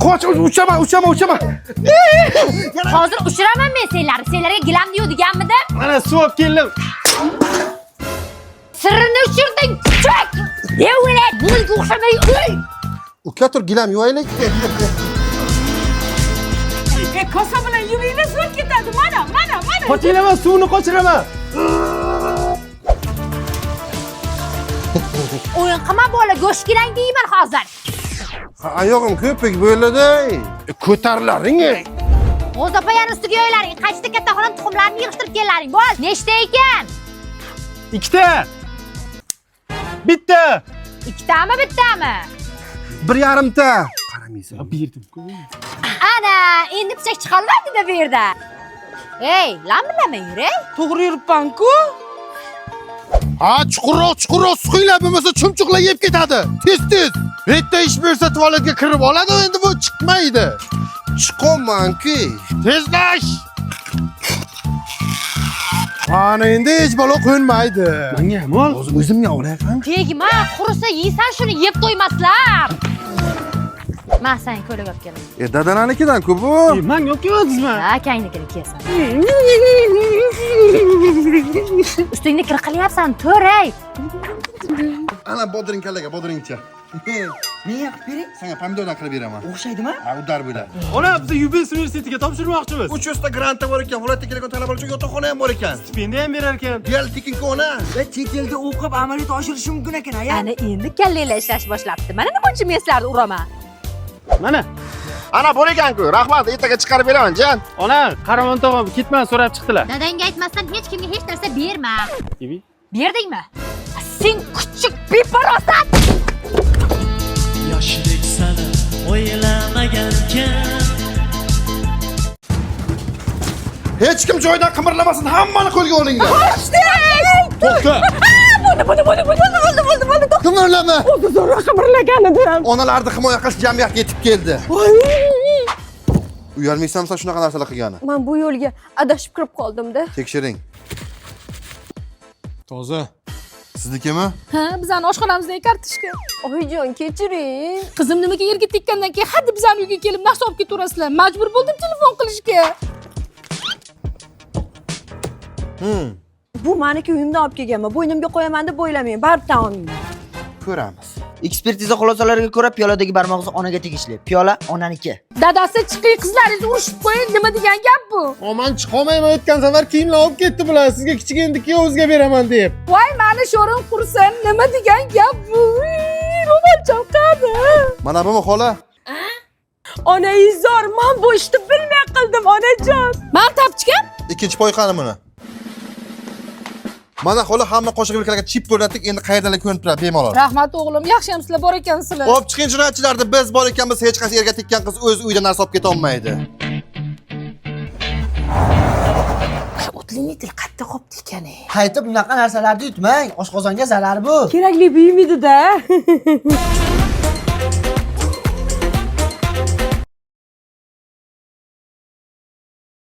Qoch, uchaman. Hozir ushiraman men senlarni. Senlarga gilam diyor deganmidim? Mana suv olib keldim. Sirrini ushirding. Chak! Devlet, bunga o'xshamay uy. Uka tur gilam yuvaylik. Kosa bilan yuvinglar suv ketadi. Mana. Qochiraman, suvni qochiraman. O'yin qilma bola, go'sht gilang deyman hozir. Oyog'im ko'pik bo'ladi. Ko'tarlaring. O'z opayani ustiga yoylaring. Qaychida katta xolam tuxumlarni yig'ishtirib kellaring. Bo'l, nechta ekan? 2 ta. Bitta. Ikkitami, bittami? 1,5 ta. Qaramaysan. Berdim. Ana, endi pichak chiqolmaydi-da bu yerda. Ey, lamlama yur, ey. To'g'ri yuribman-ku. Ha, chuqurroq suqinglar bo'lmasa chumchuqlar yeb ketadi. Tez. Bitta ish bersa tualetga kirib oladi, endi bu chiqmaydi. Chiqolman-ku. Tezlash. Ana endi hech balo qo'ymaydi. Menga mol. O'zimga olaman. Tegma, qursa yeysan shuni yeb to'ymaslar. Men sen ko'ylak olib kelaman. Dadananikidan-ku bu. Men yo'qyapsizmi? Akangnikini kiyasan. Ustingni kir qilyapsan, to'r, ey. Ana bodringkalarga bodringcha. Nega qilib bering? Senga pomidordan qilib beraman. O'xshaydimi? Ha, udar bo'lar. Ona, biz UBS universitetiga topshirmoqchimiz. 300 ta grantda bor ekan, viloyatga kelgan talabalar uchun yotoqxona ham bor ekan. Stipendiya ham berar ekan. Real tekin ona. Va chet elda o'qib amaliyot oshirish mumkin ekan, aya. Ana endi kallanglar ishlash boshlabdi. Mana nima uchun men sizlarni uraman? Mana. Ana bor ekan-ku. Rahmat, ertaga chiqarib beraman, jon. Ona, Qaramon tog'am ketman so'rab chiqdilar. Dadangga aytmasdan hech kimga hech narsa berma. Kivi. Berdingmi? Sen kuchuk beparosat! Yoshlik sani o'ylamagankan. Hech kim joyidan qimirlamasin, hammani qo'lga olinglar. To'xta. Bo'ldi. Qimirlama. O'zi zo'rg'a qimirlagan edim. Onalarni himoya qilish jamiyatga yetib keldi. Uyalmaysanmi shunaqa narsalar qilgani? Men bu yo'lga adashib kirib qoldim-da. Tekshiring. Toza. Siznikimi? Ha, bizani oshxonamizda kartoshka. Oyijon, kechiring. Qizim nimaga yerga tekkandan keyin haddi bizani uyga kelib narsa olib ketaverasizlar. Majbur bo'ldim telefon qilishga. Bu meniki uyimdan olib kelganman. Bo'ynimga qo'yaman deb o'ylamang. Baribir tan olmayman. Ko'ramiz. Ekspertiza xulosalariga ko'ra piyoladagi barmog'i onaga tegishli. Piyola onaniki. Dadasi chiqing qizlaringizni urishib qo'ying. Nima degan gap bu? Aman chiqolmayman, o'tgan safar kiyimlar olib ketdi bular. Sizga kichikindiki o'zga beraman deb. Voy, mani sho'rim qursin. Nima degan gap bu? Ro'mol chaqadi. Mana bumi xola. Onangizor, men bu ishni bilmay qildim, onajon. Men tapchikam. Ikkinchi poyqani buni. Mana xola hamma qo'shiq belgilarga chip o'rnatdik, endi qayerdalar ko'rinib turadi bemalol. Rahmat o'g'lim, yaxshi ham sizlar bor ekansizlar. Olib chiqing jinoyatchilarni, biz bor ekanmiz, hech qaysi yerga tekkan qiz o'z uyida narsa olib keta olmaydi. O'tlining til qattiq qopti ekan-ey. Qaytib bunaqa narsalarni yutmang. Oshqozonga zarar bu. Kerakli buyum edi-da.